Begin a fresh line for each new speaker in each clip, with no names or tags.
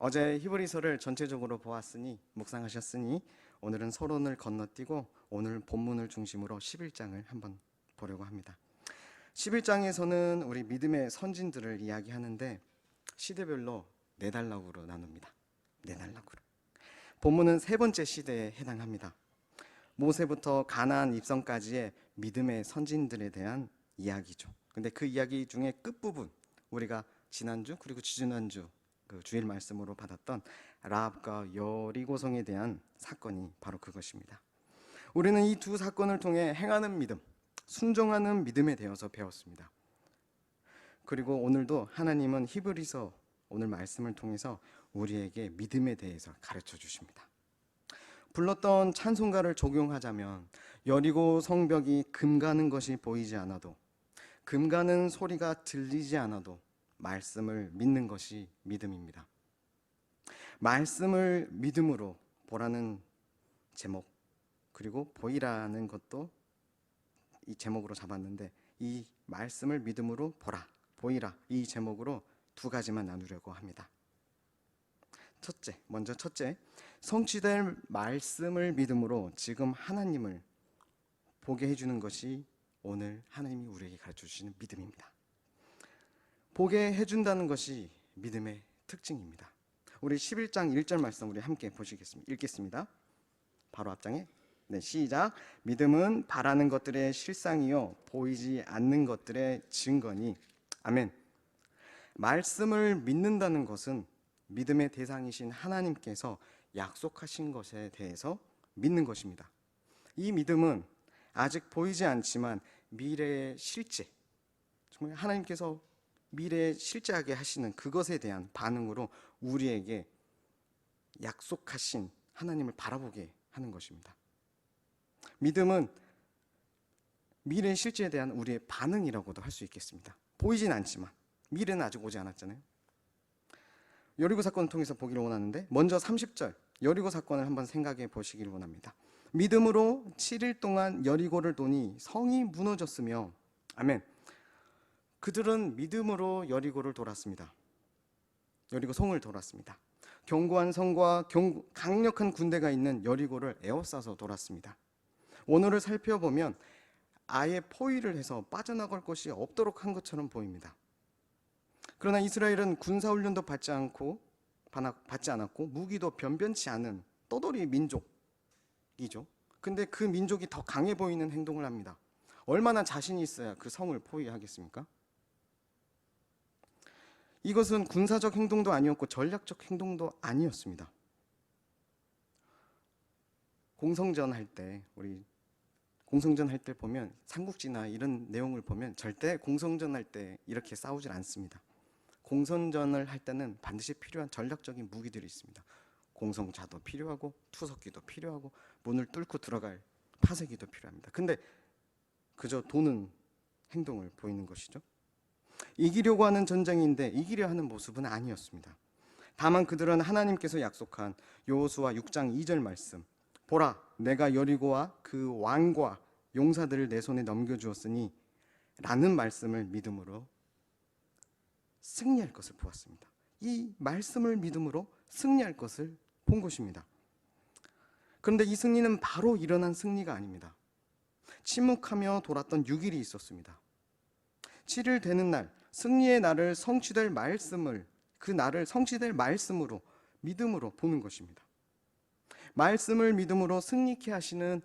어제 히브리서를 전체적으로 보았으니 묵상하셨으니 오늘은 서론을 건너뛰고 오늘 본문을 중심으로 11장을 한번 보려고 합니다. 11장에서는 우리 믿음의 선진들을 이야기하는데 시대별로 네 단락으로 나눕니다. 네 단락으로. 본문은 세 번째 시대에 해당합니다. 모세부터 가나안 입성까지의 믿음의 선진들에 대한 이야기죠. 근데 그 이야기 중에 끝부분, 우리가 지난주 그리고 지지난주 그 주일 말씀으로 받았던 라합과 여리고성에 대한 사건이 바로 그것입니다. 우리는 이 두 사건을 통해 행하는 믿음, 순종하는 믿음에 대해서 배웠습니다. 그리고 오늘도 하나님은 히브리서 오늘 말씀을 통해서 우리에게 믿음에 대해서 가르쳐 주십니다. 불렀던 찬송가를 적용하자면 여리고 성벽이 금가는 것이 보이지 않아도, 금가는 소리가 들리지 않아도 말씀을 믿는 것이 믿음입니다. 말씀을 믿음으로 보라는 제목, 그리고 보이라는 것도 이 제목으로 잡았는데, 이 말씀을 믿음으로 보라, 보이라, 이 제목으로 두 가지만 나누려고 합니다. 먼저 첫째, 성취될 말씀을 믿음으로 지금 하나님을 보게 해주는 것이 오늘 하나님이 우리에게 가르쳐 주시는 믿음입니다. 보게 해준다는 것이 믿음의 특징입니다. 우리 11장 1절 말씀 우리 함께 보시겠습니다. 읽겠습니다. 바로 앞장에 시작. 믿음은 바라는 것들의 실상이요 보이지 않는 것들의 증거니. 아멘. 말씀을 믿는다는 것은 믿음의 대상이신 하나님께서 약속하신 것에 대해서 믿는 것입니다. 이 믿음은 아직 보이지 않지만 미래의 실제, 정말 하나님께서 미래에 실제하게 하시는 그것에 대한 반응으로 우리에게 약속하신 하나님을 바라보게 하는 것입니다. 믿음은 미래의 실제에 대한 우리의 반응이라고도 할 수 있겠습니다. 보이진 않지만, 미래는 아직 오지 않았잖아요. 여리고 사건을 통해서 보기를 원하는데, 먼저 30절 여리고 사건을 한번 생각해 보시기를 원합니다. 믿음으로 7일 동안 여리고를 도니 성이 무너졌으며, 아멘. 그들은 믿음으로 여리고를 돌았습니다. 여리고 성을 돌았습니다. 견고한 성과 강력한 군대가 있는 여리고를 에워싸서 돌았습니다. 오늘을 살펴보면 아예 포위를 해서 빠져나갈 곳이 없도록 한 것처럼 보입니다. 그러나 이스라엘은 군사훈련도 받지 않았고 무기도 변변치 않은 떠돌이 민족이죠. 근데 그 민족이 더 강해 보이는 행동을 합니다. 얼마나 자신이 있어야 그 성을 포위하겠습니까? 이것은 군사적 행동도 아니었고 전략적 행동도 아니었습니다. 공성전 할 때 보면 삼국지나 이런 내용을 보면 절대 공성전 할 때 이렇게 싸우질 않습니다. 공성전을 할 때는 반드시 필요한 전략적인 무기들이 있습니다. 공성자도 필요하고 투석기도 필요하고 문을 뚫고 들어갈 파쇄기도 필요합니다. 근데 그저 도는 행동을 보이는 것이죠. 이기려고 하는 전쟁인데 이기려 하는 모습은 아니었습니다. 다만 그들은 하나님께서 약속한 여호수아 6장 2절 말씀, 보라 내가 여리고와 그 왕과 용사들을 내 손에 넘겨주었으니 라는 말씀을 믿음으로 승리할 것을 보았습니다. 이 말씀을 믿음으로 승리할 것을 본 것입니다. 그런데 이 승리는 바로 일어난 승리가 아닙니다. 침묵하며 돌았던 6일이 있었습니다. 7일 되는 날, 승리의 날을 성취될 말씀을, 그 날을 성취될 말씀으로, 믿음으로 보는 것입니다. 말씀을 믿음으로 승리케 하시는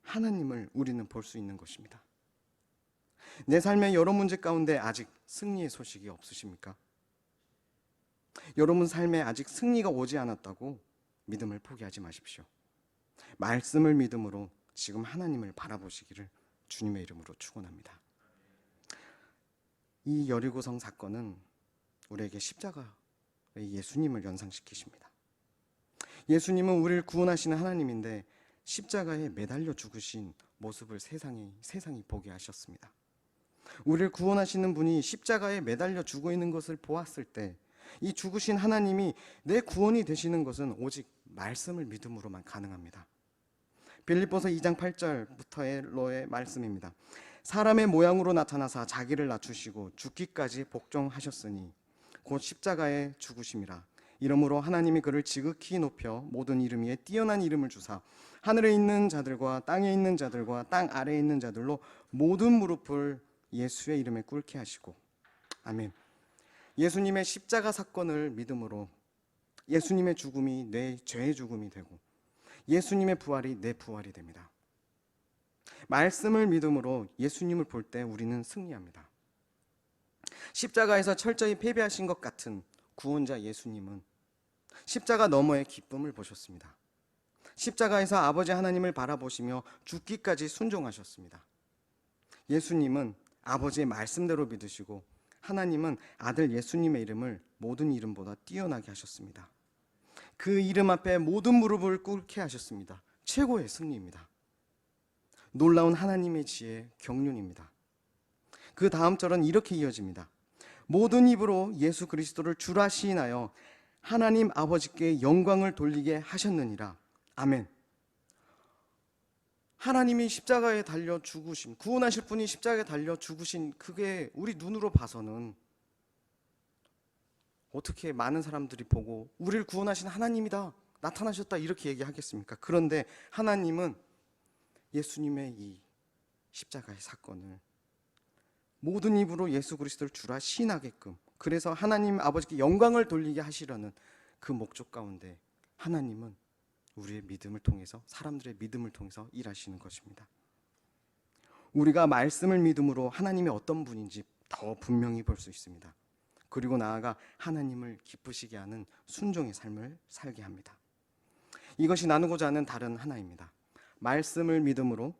하나님을 우리는 볼 수 있는 것입니다. 내 삶의 여러 문제 가운데 아직 승리의 소식이 없으십니까? 여러분 삶에 아직 승리가 오지 않았다고 믿음을 포기하지 마십시오. 말씀을 믿음으로 지금 하나님을 바라보시기를 주님의 이름으로 축원합니다. 이 여리고성 사건은 우리에게 십자가의 예수님을 연상시키십니다. 예수님은 우리를 구원하시는 하나님인데 십자가에 매달려 죽으신 모습을 세상이 보게 하셨습니다. 우리를 구원하시는 분이 십자가에 매달려 죽어 있는 것을 보았을 때 이 죽으신 하나님이 내 구원이 되시는 것은 오직 말씀을 믿음으로만 가능합니다. 빌립보서 2장 8절부터의 말씀입니다. 사람의 모양으로 나타나사 자기를 낮추시고 죽기까지 복종하셨으니 곧 십자가에 죽으심이라. 이러므로 하나님이 그를 지극히 높여 모든 이름 위에 뛰어난 이름을 주사 하늘에 있는 자들과 땅에 있는 자들과 땅 아래에 있는 자들로 모든 무릎을 예수의 이름에 꿇게 하시고. 아멘. 예수님의 십자가 사건을 믿음으로 예수님의 죽음이 내 죄의 죽음이 되고 예수님의 부활이 내 부활이 됩니다. 말씀을 믿음으로 예수님을 볼 때 우리는 승리합니다. 십자가에서 철저히 패배하신 것 같은 구원자 예수님은 십자가 너머의 기쁨을 보셨습니다. 십자가에서 아버지 하나님을 바라보시며 죽기까지 순종하셨습니다. 예수님은 아버지의 말씀대로 믿으시고 하나님은 아들 예수님의 이름을 모든 이름보다 뛰어나게 하셨습니다. 그 이름 앞에 모든 무릎을 꿇게 하셨습니다. 최고의 승리입니다. 놀라운 하나님의 지혜 경륜입니다. 그 다음 절은 이렇게 이어집니다. 모든 입으로 예수 그리스도를 주라 시인하여 하나님 아버지께 영광을 돌리게 하셨느니라. 아멘. 하나님이 십자가에 달려 죽으신, 구원하실 분이 십자가에 달려 죽으신 그게 우리 눈으로 봐서는 어떻게 많은 사람들이 보고 우리를 구원하신 하나님이다, 나타나셨다 이렇게 얘기하겠습니까? 그런데 하나님은 예수님의 이 십자가의 사건을 모든 입으로 예수 그리스도를 주라 시인하게끔, 그래서 하나님 아버지께 영광을 돌리게 하시려는 그 목적 가운데 하나님은 우리의 믿음을 통해서, 사람들의 믿음을 통해서 일하시는 것입니다. 우리가 말씀을 믿음으로 하나님이 어떤 분인지 더 분명히 볼 수 있습니다. 그리고 나아가 하나님을 기쁘시게 하는 순종의 삶을 살게 합니다. 이것이 나누고자 하는 다른 하나입니다. 말씀을 믿음으로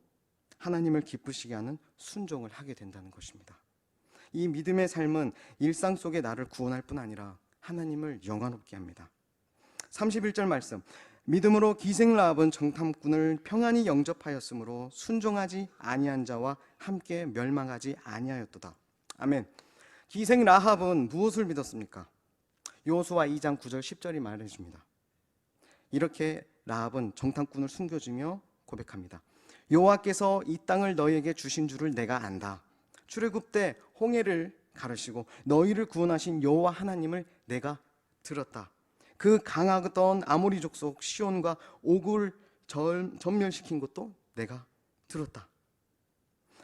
하나님을 기쁘시게 하는 순종을 하게 된다는 것입니다. 이 믿음의 삶은 일상 속에 나를 구원할 뿐 아니라 하나님을 영화롭게 합니다. 31절 말씀, 믿음으로 기생 라합은 정탐꾼을 평안히 영접하였으므로 순종하지 아니한 자와 함께 멸망하지 아니하였도다. 아멘. 기생 라합은 무엇을 믿었습니까? 여호수아 2장 9절 10절이 말해줍니다. 이렇게 라합은 정탐꾼을 숨겨주며 고백합니다. 여호와께서 이 땅을 너희에게 주신 줄을 내가 안다. 출애굽 때 홍해를 가르시고 너희를 구원하신 여호와 하나님을 내가 들었다. 그 강하던 아모리 족속 시온과 옥을 전멸시킨 것도 내가 들었다.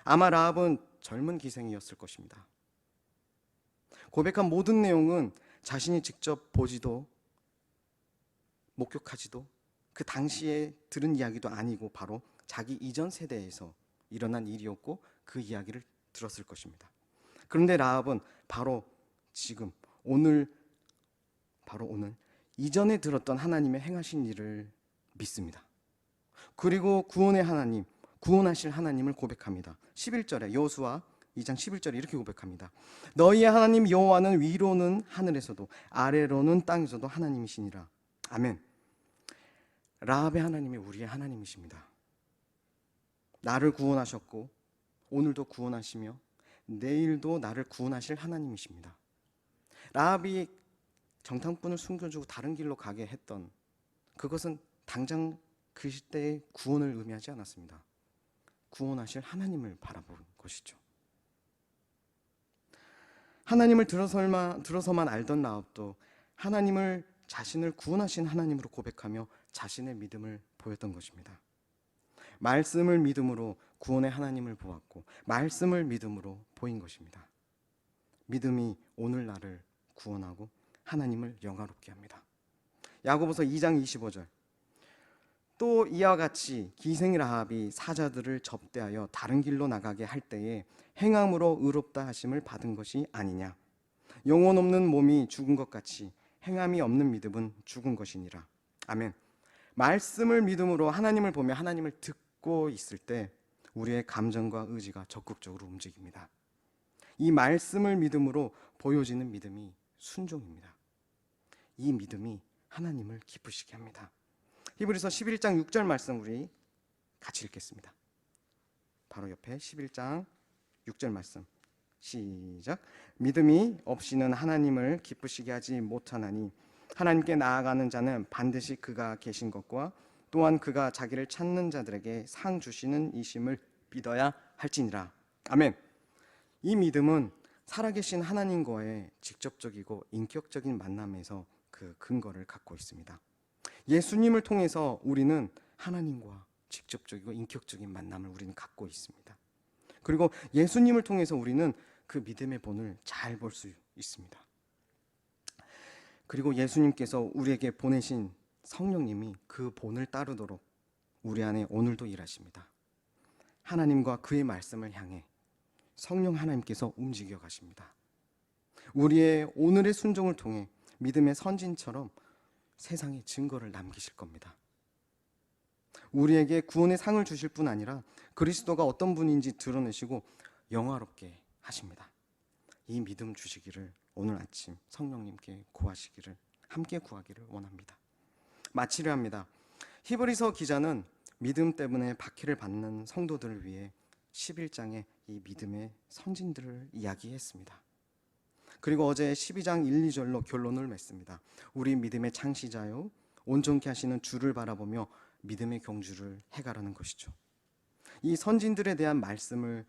아마 라합은 젊은 기생이었을 것입니다. 고백한 모든 내용은 자신이 직접 보지도 목격하지도 그 당시에 들은 이야기도 아니고 바로 자기 이전 세대에서 일어난 일이었고 그 이야기를 들었을 것입니다. 그런데 라합은 바로 지금 오늘 이전에 들었던 하나님의 행하신 일을 믿습니다. 그리고 구원의 하나님, 구원하실 하나님을 고백합니다. 11절에 여호수아 2장 11절에 이렇게 고백합니다. 너희의 하나님 여호와는 위로는 하늘에서도 아래로는 땅에서도 하나님이시니라. 아멘. 라합의 하나님이 우리의 하나님이십니다. 나를 구원하셨고 오늘도 구원하시며 내일도 나를 구원하실 하나님이십니다. 라합이 정탐꾼을 숨겨주고 다른 길로 가게 했던 그것은 당장 그 시대의 구원을 의미하지 않았습니다. 구원하실 하나님을 바라본 것이죠. 하나님을 들어서만 알던 라합도 하나님을 자신을 구원하신 하나님으로 고백하며 자신의 믿음을 보였던 것입니다. 말씀을 믿음으로 구원의 하나님을 보았고 말씀을 믿음으로 보인 것입니다. 믿음이 오늘 나를 구원하고 하나님을 영화롭게 합니다. 야고보서 2장 25절, 또 이와 같이 기생 라합이 사자들을 접대하여 다른 길로 나가게 할 때에 행함으로 의롭다 하심을 받은 것이 아니냐. 영혼 없는 몸이 죽은 것 같이 행함이 없는 믿음은 죽은 것이니라. 아멘. 말씀을 믿음으로 하나님을 보며 하나님을 듣고 있을 때 우리의 감정과 의지가 적극적으로 움직입니다. 이 말씀을 믿음으로 보여지는 믿음이 순종입니다. 이 믿음이 하나님을 기쁘시게 합니다. 히브리서 11장 6절 말씀 우리 같이 읽겠습니다. 바로 옆에 11장 6절 말씀 시작. 믿음이 없이는 하나님을 기쁘시게 하지 못하나니 하나님께 나아가는 자는 반드시 그가 계신 것과 또한 그가 자기를 찾는 자들에게 상 주시는 이심을 믿어야 할지니라. 아멘. 이 믿음은 살아계신 하나님과의 직접적이고 인격적인 만남에서 그 그 근거를 갖고 있습니다. 예수님을 통해서 우리는 하나님과 직접적이고 인격적인 만남을 우리는 갖고 있습니다. 그리고 예수님을 통해서 우리는 그 믿음의 본을 잘 볼 수 있습니다. 그리고 예수님께서 우리에게 보내신 성령님이 그 본을 따르도록 우리 안에 오늘도 일하십니다. 하나님과 그의 말씀을 향해 성령 하나님께서 움직여 가십니다. 우리의 오늘의 순종을 통해 믿음의 선진처럼 세상에 증거를 남기실 겁니다. 우리에게 구원의 상을 주실 뿐 아니라 그리스도가 어떤 분인지 드러내시고 영화롭게 하십니다. 이 믿음 주시기를 오늘 아침 성령님께 구하시기를, 함께 구하기를 원합니다. 마치려 합니다. 히브리서 기자는 믿음 때문에 박해를 받는 성도들을 위해 11장의 이 믿음의 선진들을 이야기했습니다. 그리고 어제 12장 1, 2절로 결론을 맺습니다. 우리 믿음의 창시자요 온전케 하시는 주를 바라보며 믿음의 경주를 해가라는 것이죠. 이 선진들에 대한 말씀을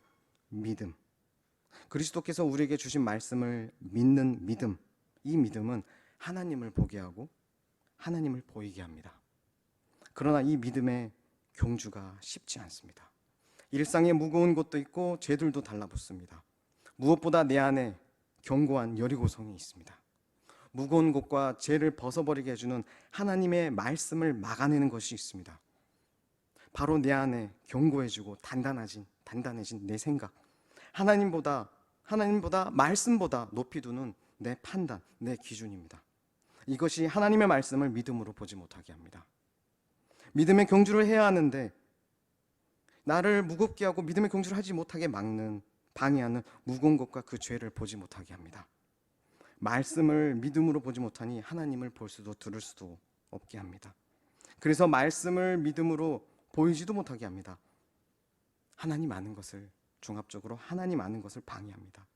믿음, 그리스도께서 우리에게 주신 말씀을 믿는 믿음, 이 믿음은 하나님을 보게 하고 하나님을 보이게 합니다. 그러나 이 믿음의 경주가 쉽지 않습니다. 일상에 무거운 것도 있고 죄들도 달라붙습니다. 무엇보다 내 안에 견고한 여리고성이 있습니다. 무거운 것과 죄를 벗어버리게 해주는 하나님의 말씀을 막아내는 것이 있습니다. 바로 내 안에 견고해지고 단단해진 내 생각, 하나님보다 말씀보다 높이 두는 내 판단, 내 기준입니다. 이것이 하나님의 말씀을 믿음으로 보지 못하게 합니다. 믿음의 경주를 해야 하는데 나를 무겁게 하고 믿음의 경주를 하지 못하게 방해하는 무거운 것과 그 죄를 보지 못하게 합니다. 말씀을 믿음으로 보지 못하니 하나님을 볼 수도 들을 수도 없게 합니다. 그래서 말씀을 믿음으로 보이지도 못하게 합니다. 하나님 아는 것을, 종합적으로 하나님 아는 것을 방해합니다.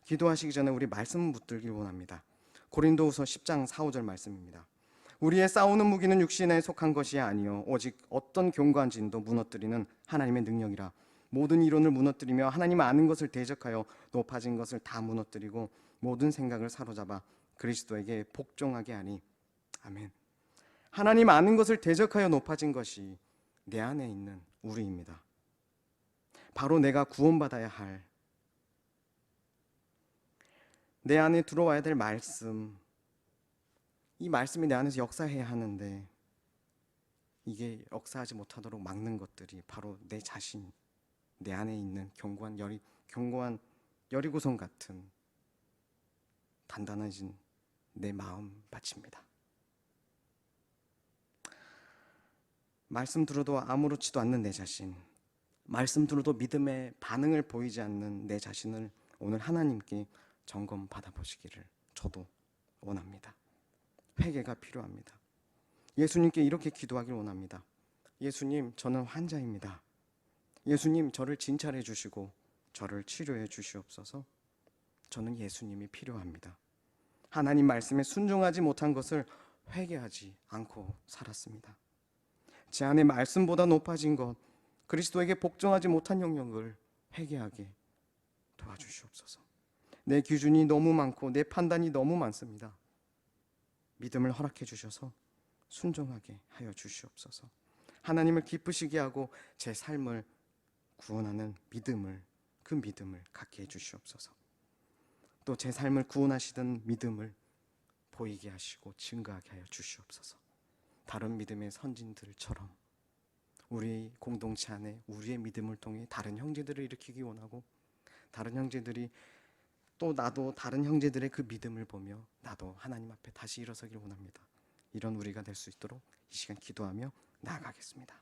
기도하시기 전에 우리 말씀 붙들길 원합니다. 고린도후서 10장 4, 5절 말씀입니다. 우리의 싸우는 무기는 육신에 속한 것이 아니요 오직 어떤 견고한 진도 무너뜨리는 하나님의 능력이라. 모든 이론을 무너뜨리며 하나님 아는 것을 대적하여 높아진 것을 다 무너뜨리고 모든 생각을 사로잡아 그리스도에게 복종하게 하니. 아멘. 하나님 아는 것을 대적하여 높아진 것이 내 안에 있는 우리입니다. 바로 내가 구원받아야 할, 내 안에 들어와야 될 말씀, 이 말씀이 내 안에서 역사해야 하는데 이게 역사하지 못하도록 막는 것들이 바로 내 자신, 내 안에 있는 견고한 여리고성 같은 단단해진 내 마음밭입니다. 말씀 들어도 아무렇지도 않는 내 자신, 말씀 들어도 믿음의 반응을 보이지 않는 내 자신을 오늘 하나님께 점검 받아보시기를 저도 원합니다. 회개가 필요합니다. 예수님께 이렇게 기도하길 원합니다. 예수님, 저는 환자입니다. 예수님, 저를 진찰해 주시고 저를 치료해 주시옵소서. 저는 예수님이 필요합니다. 하나님 말씀에 순종하지 못한 것을 회개하지 않고 살았습니다. 제 안에 말씀보다 높아진 것, 그리스도에게 복종하지 못한 영역을 회개하게 도와주시옵소서. 내 기준이 너무 많고 내 판단이 너무 많습니다. 믿음을 허락해 주셔서 순종하게 하여 주시옵소서. 하나님을 기쁘시게 하고 제 삶을 구원하는 그 믿음을 갖게 해 주시옵소서. 또 제 삶을 구원하시던 믿음을 보이게 하시고 증거하게 하여 주시옵소서. 다른 믿음의 선진들처럼 우리 공동체 안에 우리의 믿음을 통해 다른 형제들을 일으키기 원하고, 다른 형제들이 또 나도 다른 형제들의 그 믿음을 보며 나도 하나님 앞에 다시 일어서길 원합니다. 이런 우리가 될 수 있도록 이 시간 기도하며 나아가겠습니다.